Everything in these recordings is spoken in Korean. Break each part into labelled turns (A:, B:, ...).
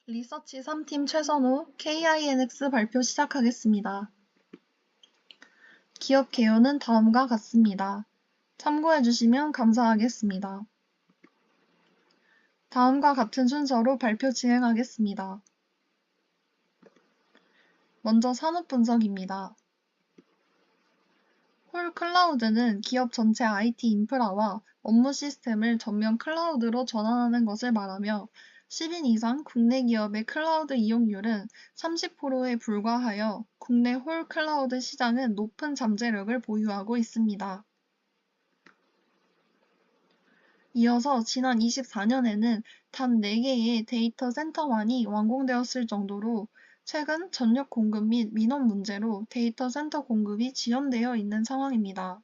A: 리서치 3팀 최선호 KINX 발표 시작하겠습니다. 기업 개요는 다음과 같습니다. 참고해 주시면 감사하겠습니다. 다음과 같은 순서로 발표 진행하겠습니다. 먼저 산업 분석입니다. 홀 클라우드는 기업 전체 IT 인프라와 업무 시스템을 전면 클라우드로 전환하는 것을 말하며 10인 이상 국내 기업의 클라우드 이용률은 30%에 불과하여 국내 홀 클라우드 시장은 높은 잠재력을 보유하고 있습니다. 이어서 지난 24년에는 단 4개의 데이터 센터만이 완공되었을 정도로 최근 전력 공급 및 민원 문제로 데이터 센터 공급이 지연되어 있는 상황입니다.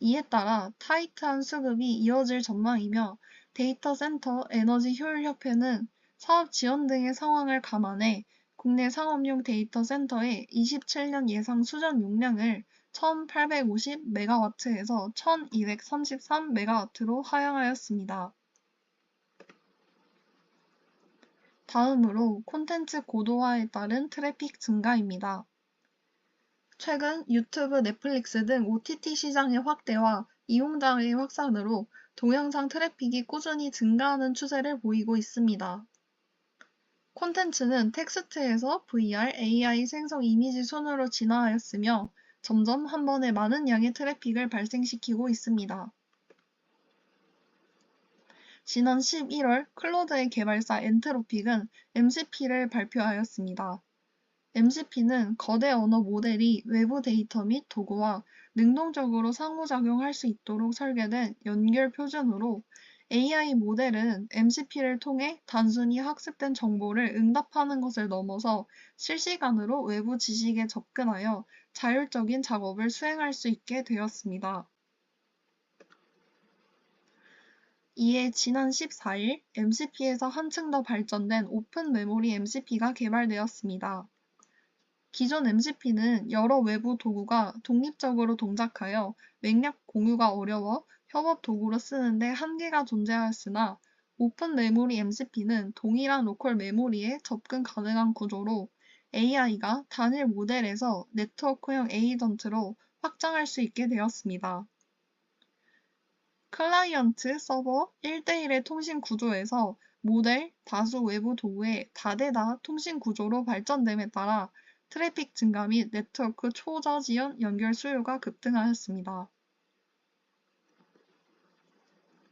A: 이에 따라 타이트한 수급이 이어질 전망이며 데이터 센터 에너지 효율 협회는 사업 지연 등의 상황을 감안해 국내 상업용 데이터 센터의 27년 예상 수전 용량을 1850메가와트에서 1233메가와트로 하향하였습니다. 다음으로 콘텐츠 고도화에 따른 트래픽 증가입니다. 최근 유튜브, 넷플릭스 등 OTT 시장의 확대와 이용자의 확산으로 동영상 트래픽이 꾸준히 증가하는 추세를 보이고 있습니다. 콘텐츠는 텍스트에서 VR, AI 생성 이미지 순으로 진화하였으며 점점 한 번에 많은 양의 트래픽을 발생시키고 있습니다. 지난 11월 클로드의 개발사 엔트로픽은 MCP를 발표하였습니다. MCP는 거대 언어 모델이 외부 데이터 및 도구와 능동적으로 상호작용할 수 있도록 설계된 연결 표준으로 AI 모델은 MCP를 통해 단순히 학습된 정보를 응답하는 것을 넘어서 실시간으로 외부 지식에 접근하여 자율적인 작업을 수행할 수 있게 되었습니다. 이에 지난 14일 MCP에서 한층 더 발전된 오픈 메모리 MCP가 개발되었습니다. 기존 MCP는 여러 외부 도구가 독립적으로 동작하여 맥락 공유가 어려워 협업 도구로 쓰는데 한계가 존재하였으나 오픈 메모리 MCP는 동일한 로컬 메모리에 접근 가능한 구조로 AI가 단일 모델에서 네트워크형 에이전트로 확장할 수 있게 되었습니다. 클라이언트 서버 1대1의 통신 구조에서 모델, 다수 외부 도구의 다대다 통신 구조로 발전됨에 따라 트래픽 증가 및 네트워크 초저지연 연결 수요가 급등하였습니다.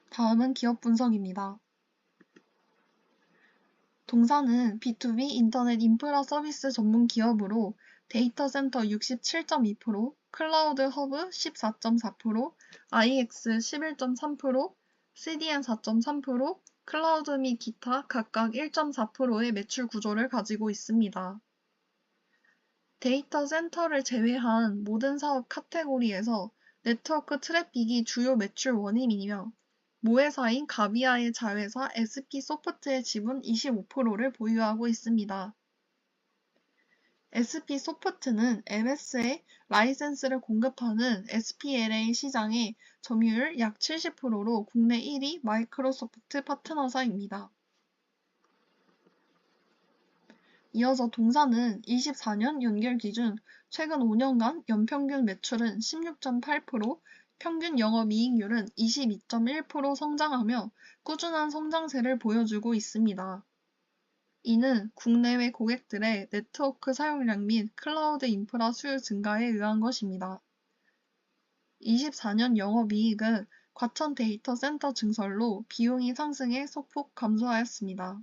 A: 다음은 기업 분석입니다. 동사는 B2B 인터넷 인프라 서비스 전문 기업으로 데이터 센터 67.2%, 클라우드 허브 14.4%, IX 11.3%, CDN 4.3%, 클라우드 및 기타 각각 1.4%의 매출 구조를 가지고 있습니다. 데이터 센터를 제외한 모든 사업 카테고리에서 네트워크 트래픽이 주요 매출 원인이며 모회사인 가비아의 자회사 SP소프트의 지분 25%를 보유하고 있습니다. SP소프트는 MS의 라이센스를 공급하는 SPLA 시장의 점유율 약 70%로 국내 1위 마이크로소프트 파트너사입니다. 이어서 동사는 24년 연결 기준 최근 5년간 연평균 매출은 16.8%, 평균 영업이익률은 22.1% 성장하며 꾸준한 성장세를 보여주고 있습니다. 이는 국내외 고객들의 네트워크 사용량 및 클라우드 인프라 수요 증가에 의한 것입니다. 24년 영업이익은 과천 데이터 센터 증설로 비용이 상승해 소폭 감소하였습니다.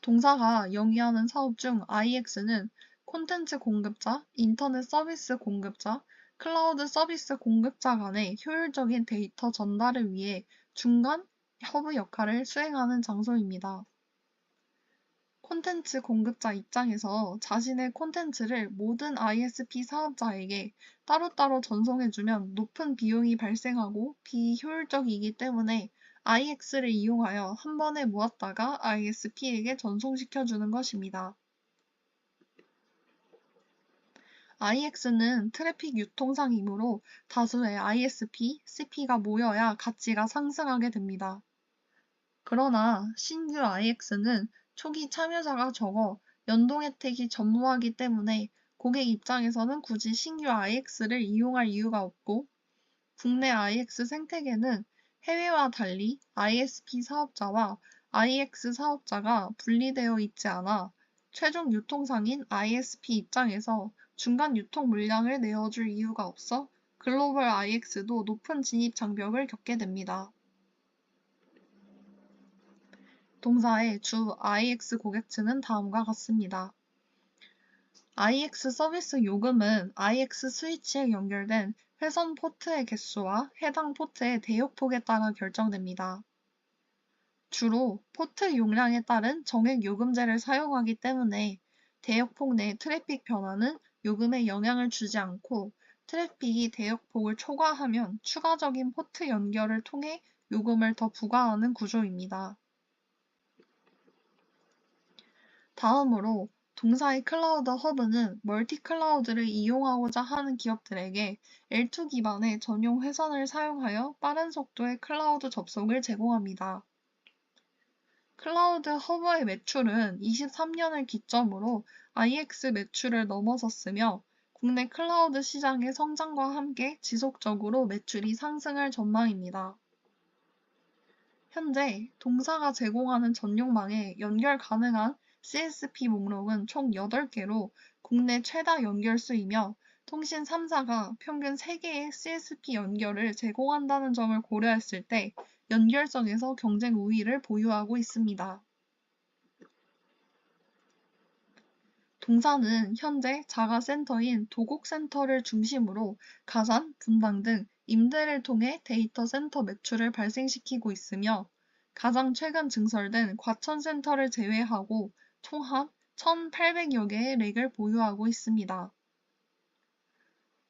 A: 동사가 영위하는 사업 중 IX는 콘텐츠 공급자, 인터넷 서비스 공급자, 클라우드 서비스 공급자 간의 효율적인 데이터 전달을 위해 중간 허브 역할을 수행하는 장소입니다. 콘텐츠 공급자 입장에서 자신의 콘텐츠를 모든 ISP 사업자에게 따로따로 전송해주면 높은 비용이 발생하고 비효율적이기 때문에 IX를 이용하여 한 번에 모았다가 ISP에게 전송시켜주는 것입니다. IX는 트래픽 유통상이므로 다수의 ISP, CP가 모여야 가치가 상승하게 됩니다. 그러나 신규 IX는 초기 참여자가 적어 연동 혜택이 전무하기 때문에 고객 입장에서는 굳이 신규 IX를 이용할 이유가 없고, 국내 IX 생태계는 해외와 달리 ISP 사업자와 IX 사업자가 분리되어 있지 않아 최종 유통상인 ISP 입장에서 중간 유통 물량을 내어줄 이유가 없어 글로벌 IX도 높은 진입 장벽을 겪게 됩니다. 동사의 주 IX 고객층은 다음과 같습니다. IX 서비스 요금은 IX 스위치에 연결된 회선 포트의 개수와 해당 포트의 대역폭에 따라 결정됩니다. 주로 포트 용량에 따른 정액 요금제를 사용하기 때문에 대역폭 내 트래픽 변화는 요금에 영향을 주지 않고, 트래픽이 대역폭을 초과하면 추가적인 포트 연결을 통해 요금을 더 부과하는 구조입니다. 다음으로 동사의 클라우드 허브는 멀티 클라우드를 이용하고자 하는 기업들에게 L2 기반의 전용 회선을 사용하여 빠른 속도의 클라우드 접속을 제공합니다. 클라우드 허브의 매출은 23년을 기점으로 IX 매출을 넘어섰으며, 국내 클라우드 시장의 성장과 함께 지속적으로 매출이 상승할 전망입니다. 현재 동사가 제공하는 전용망에 연결 가능한 CSP 목록은 총 8개로 국내 최다 연결수이며, 통신 3사가 평균 3개의 CSP 연결을 제공한다는 점을 고려했을 때 연결성에서 경쟁 우위를 보유하고 있습니다. 동사는 현재 자가센터인 도곡센터를 중심으로 가산, 분당 등 임대를 통해 데이터 센터 매출을 발생시키고 있으며, 가장 최근 증설된 과천센터를 제외하고 총합 1,800여 개의 렉을 보유하고 있습니다.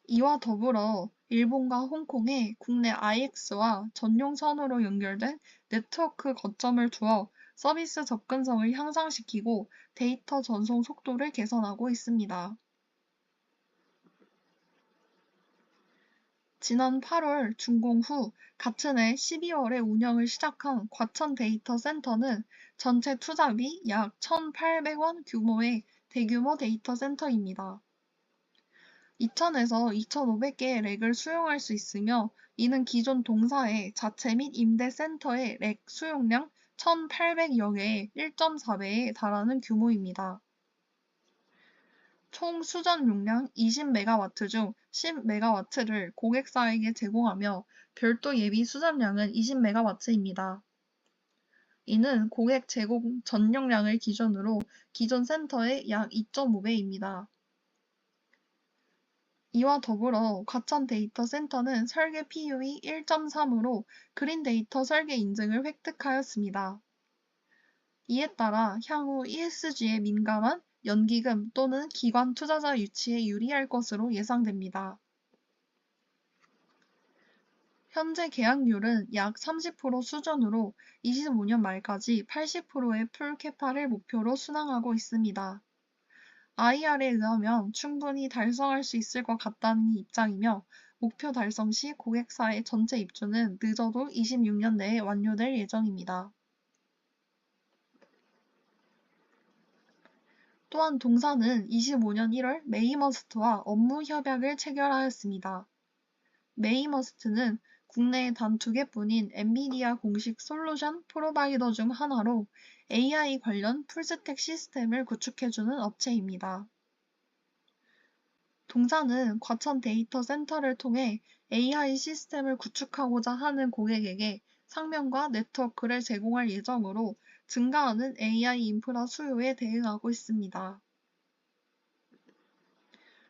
A: 이와 더불어 일본과 홍콩에 국내 IX와 전용 선으로 연결된 네트워크 거점을 두어 서비스 접근성을 향상시키고 데이터 전송 속도를 개선하고 있습니다. 지난 8월 준공 후 같은 해 12월에 운영을 시작한 과천 데이터 센터는 전체 투자비 약 1,800원 규모의 대규모 데이터 센터입니다. 2,000에서 2,500개의 렉을 수용할 수 있으며, 이는 기존 동사의 자체 및 임대 센터의 렉 수용량 1,800여 개의 1.4배에 달하는 규모입니다. 총 수전 용량 20메가와트 중 10메가와트를 고객사에게 제공하며 별도 예비 수전량은 20메가와트입니다. 이는 고객 제공 전용량을 기준으로 기존 센터의 약 2.5배입니다. 이와 더불어 과천 데이터 센터는 설계 PUE 1.3으로 그린 데이터 설계 인증을 획득하였습니다. 이에 따라 향후 ESG에 민감한 연기금 또는 기관 투자자 유치에 유리할 것으로 예상됩니다. 현재 계약률은 약 30% 수준으로 25년 말까지 80%의 풀캐파를 목표로 순항하고 있습니다. IR에 의하면 충분히 달성할 수 있을 것 같다는 입장이며, 목표 달성 시 고객사의 전체 입주는 늦어도 26년 내에 완료될 예정입니다. 또한 동사는 25년 1월 메이머스트와 업무 협약을 체결하였습니다. 메이머스트는 국내에 단 2개뿐인 엔비디아 공식 솔루션 프로바이더 중 하나로 AI 관련 풀스택 시스템을 구축해주는 업체입니다. 동사는 과천 데이터 센터를 통해 AI 시스템을 구축하고자 하는 고객에게 상명과 네트워크를 제공할 예정으로 증가하는 AI 인프라 수요에 대응하고 있습니다.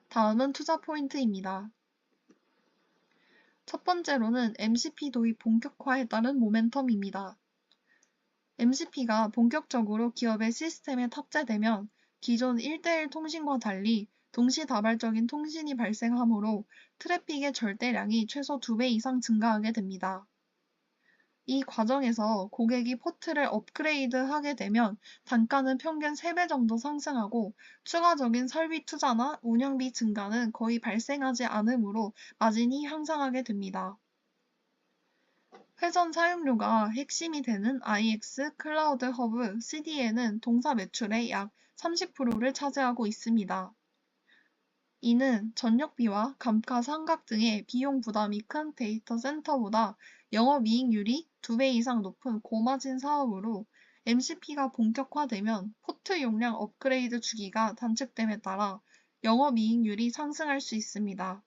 A: 다음은 투자 포인트입니다. 첫 번째로는 MCP 도입 본격화에 따른 모멘텀입니다. MCP가 본격적으로 기업의 시스템에 탑재되면 기존 1:1 통신과 달리 동시다발적인 통신이 발생하므로 트래픽의 절대량이 최소 2배 이상 증가하게 됩니다. 이 과정에서 고객이 포트를 업그레이드하게 되면 단가는 평균 3배 정도 상승하고, 추가적인 설비 투자나 운영비 증가는 거의 발생하지 않으므로 마진이 향상하게 됩니다. 회선 사용료가 핵심이 되는 IX 클라우드 허브 CDN은 동사 매출의 약 30%를 차지하고 있습니다. 이는 전력비와 감가상각 등의 비용 부담이 큰 데이터 센터보다 영업이익률이 2배 이상 높은 고마진 사업으로 MCP가 본격화되면 포트 용량 업그레이드 주기가 단축됨에 따라 영업이익률이 상승할 수 있습니다.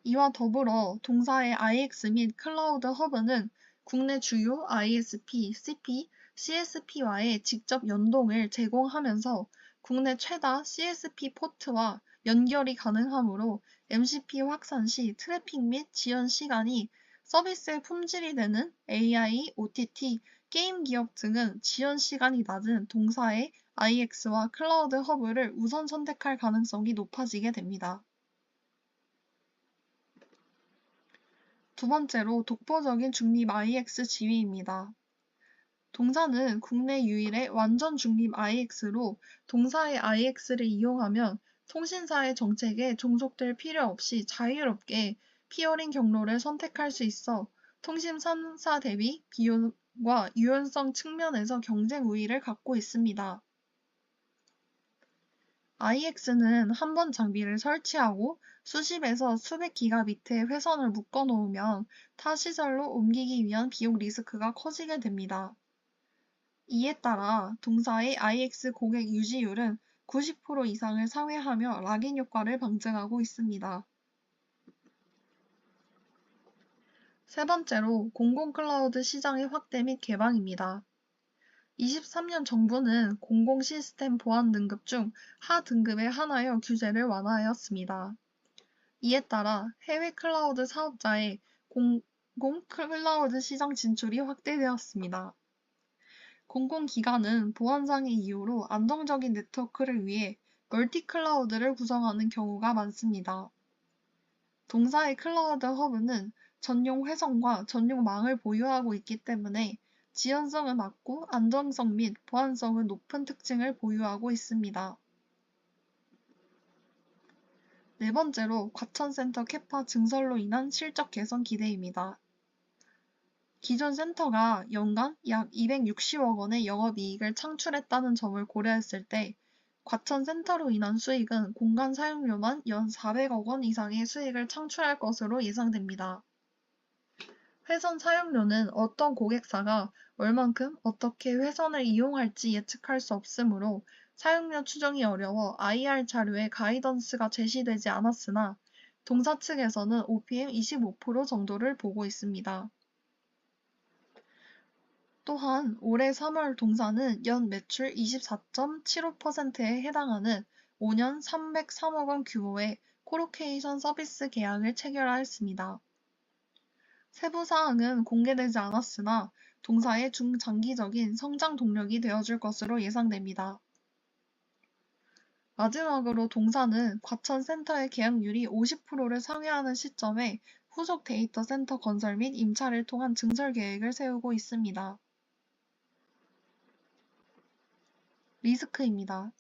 A: 이와 더불어 동사의 IX 및 클라우드 허브는 국내 주요 ISP, CP, CSP와의 직접 연동을 제공하면서 국내 최다 CSP 포트와 연결이 가능하므로 MCP 확산 시 트래픽 및 지연 시간이 서비스의 품질이 되는 AI, OTT, 게임 기업 등은 지연 시간이 낮은 동사의 IX와 클라우드 허브를 우선 선택할 가능성이 높아지게 됩니다. 두 번째로 독보적인 중립 IX 지위입니다. 동사는 국내 유일의 완전 중립 IX로 동사의 IX를 이용하면 통신사의 정책에 종속될 필요 없이 자유롭게 피어링 경로를 선택할 수 있어 통신 3사 대비 비용과 유연성 측면에서 경쟁 우위를 갖고 있습니다. IX는 한 번 장비를 설치하고 수십에서 수백 기가비트의 회선을 묶어 놓으면 타 시설로 옮기기 위한 비용 리스크가 커지게 됩니다. 이에 따라 동사의 IX 고객 유지율은 90% 이상을 상회하며 락인 효과를 방증하고 있습니다. 세 번째로 공공클라우드 시장의 확대 및 개방입니다. 23년 정부는 공공 시스템 보안 등급 중 하등급에 한하여 규제를 완화하였습니다. 이에 따라 해외 클라우드 사업자의 공공 클라우드 시장 진출이 확대되었습니다. 공공기관은 보안상의 이유로 안정적인 네트워크를 위해 멀티 클라우드를 구성하는 경우가 많습니다. 동사의 클라우드 허브는 전용 회선과 전용 망을 보유하고 있기 때문에 지연성은 낮고 안정성 및 보안성은 높은 특징을 보유하고 있습니다. 네 번째로 과천센터 캐파 증설로 인한 실적 개선 기대입니다. 기존 센터가 연간 약 260억 원의 영업이익을 창출했다는 점을 고려했을 때 과천센터로 인한 수익은 공간 사용료만 연 400억 원 이상의 수익을 창출할 것으로 예상됩니다. 회선 사용료는 어떤 고객사가 얼만큼 어떻게 회선을 이용할지 예측할 수 없으므로 사용료 추정이 어려워 IR 자료에 가이던스가 제시되지 않았으나 동사 측에서는 OPM 25% 정도를 보고 있습니다. 또한 올해 3월 동사는 연 매출 24.75%에 해당하는 5년 303억 원 규모의 코로케이션 서비스 계약을 체결하였습니다. 세부 사항은 공개되지 않았으나 동사의 중장기적인 성장 동력이 되어줄 것으로 예상됩니다. 마지막으로 동사는 과천센터의 계약률이 50%를 상회하는 시점에 후속 데이터 센터 건설 및 임차를 통한 증설 계획을 세우고 있습니다. 리스크입니다.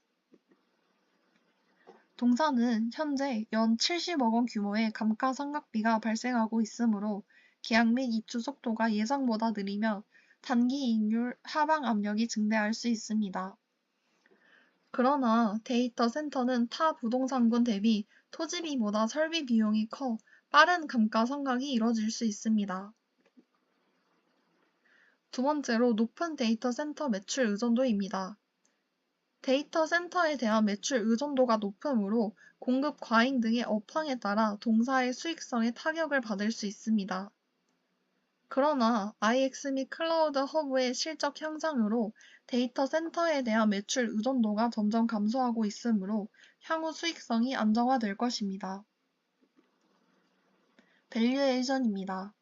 A: 동사는 현재 연 70억 원 규모의 감가상각비가 발생하고 있으므로 계약 및 입주 속도가 예상보다 느리며 단기 이익률 하방 압력이 증대할 수 있습니다. 그러나 데이터 센터는 타 부동산군 대비 토지비보다 설비 비용이 커 빠른 감가상각이 이뤄질 수 있습니다. 두 번째로 높은 데이터 센터 매출 의존도입니다. 데이터 센터에 대한 매출 의존도가 높으므로 공급 과잉 등의 업황에 따라 동사의 수익성에 타격을 받을 수 있습니다. 그러나 IX 및 클라우드 허브의 실적 향상으로 데이터 센터에 대한 매출 의존도가 점점 감소하고 있으므로 향후 수익성이 안정화될 것입니다. 밸류에이션입니다.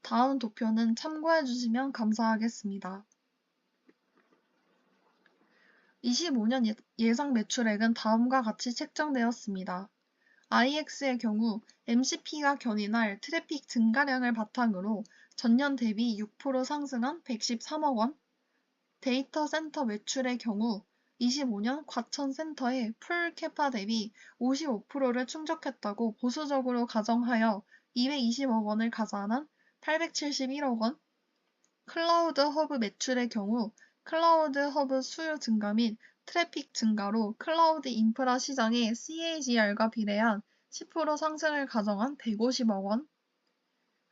A: 다음 도표는 참고해 주시면 감사하겠습니다. 25년 예상 매출액은 다음과 같이 책정되었습니다. IX의 경우 MCP가 견인할 트래픽 증가량을 바탕으로 전년 대비 6% 상승한 113억 원, 데이터 센터 매출의 경우 25년 과천센터의 풀 캐파 대비 55%를 충족했다고 보수적으로 가정하여 220억 원을 가산한 871억 원. 클라우드 허브 매출의 경우 클라우드 허브 수요 증가 및 트래픽 증가로 클라우드 인프라 시장의 CAGR과 비례한 10% 상승을 가정한 150억 원.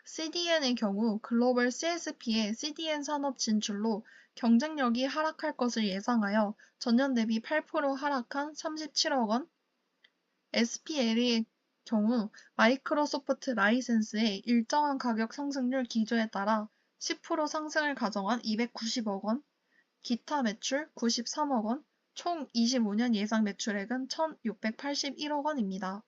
A: CDN의 경우 글로벌 CSP의 CDN 산업 진출로 경쟁력이 하락할 것을 예상하여 전년 대비 8% 하락한 37억 원. SPL의 경우 마이크로소프트 라이센스의 일정한 가격 상승률 기조에 따라 10% 상승을 가정한 290억 원, 기타 매출 93억 원, 총 25년 예상 매출액은 1,681억 원입니다.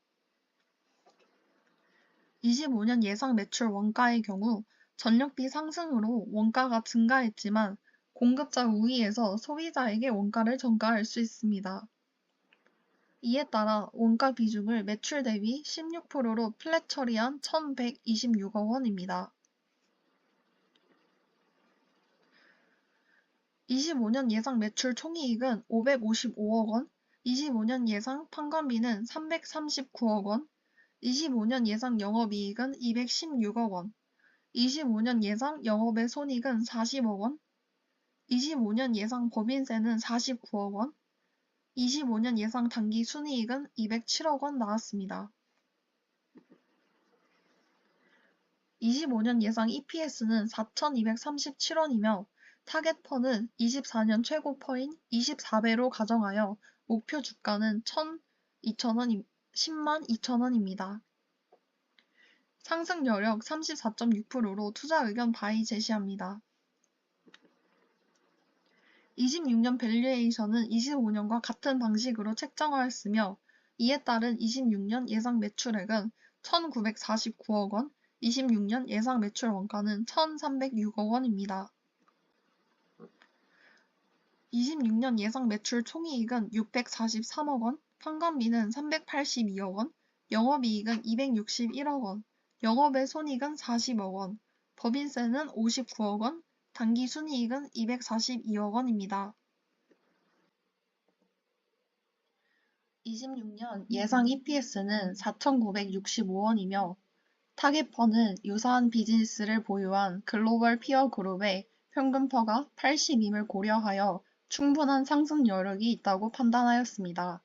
A: 25년 예상 매출 원가의 경우 전력비 상승으로 원가가 증가했지만 공급자 우위에서 소비자에게 원가를 전가할 수 있습니다. 이에 따라 원가 비중을 매출 대비 16%로 플랫 처리한 1,126억 원입니다. 25년 예상 매출 총이익은 555억 원, 25년 예상 판관비는 339억 원, 25년 예상 영업이익은 216억 원, 25년 예상 영업의 손익은 40억 원, 25년 예상 법인세는 49억 원, 25년 예상 당기 순이익은 207억 원 나왔습니다. 25년 예상 EPS는 4,237원이며 타겟퍼는 24년 최고퍼인 24배로 가정하여 목표 주가는 10만 2천원입니다. 상승 여력 34.6%로 투자 의견 바이 제시합니다. 26년 밸류에이션은 25년과 같은 방식으로 책정하였으며 이에 따른 26년 예상 매출액은 1,949억 원, 26년 예상 매출 원가는 1,306억 원입니다. 26년 예상 매출 총이익은 643억 원, 판관비는 382억 원, 영업이익은 261억 원, 영업의 손익은 40억 원, 법인세는 59억 원, 당기 순이익은 242억 원입니다. 26년 예상 EPS는 4,965원이며 타겟퍼는 유사한 비즈니스를 보유한 글로벌 피어 그룹의 평균퍼가 80임을 고려하여 충분한 상승 여력이 있다고 판단하였습니다.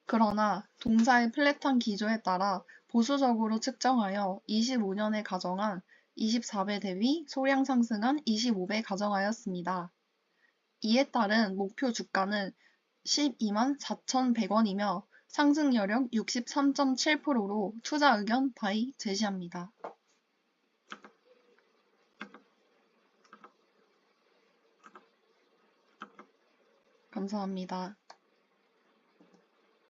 A: 그러나 동사의 플랫한 기조에 따라 보수적으로 측정하여 25년에 가정한 24배 대비 소량 상승한 25배 가정하였습니다. 이에 따른 목표 주가는 12만 4,100원이며 상승 여력 63.7%로 투자 의견 바이 제시합니다. 감사합니다.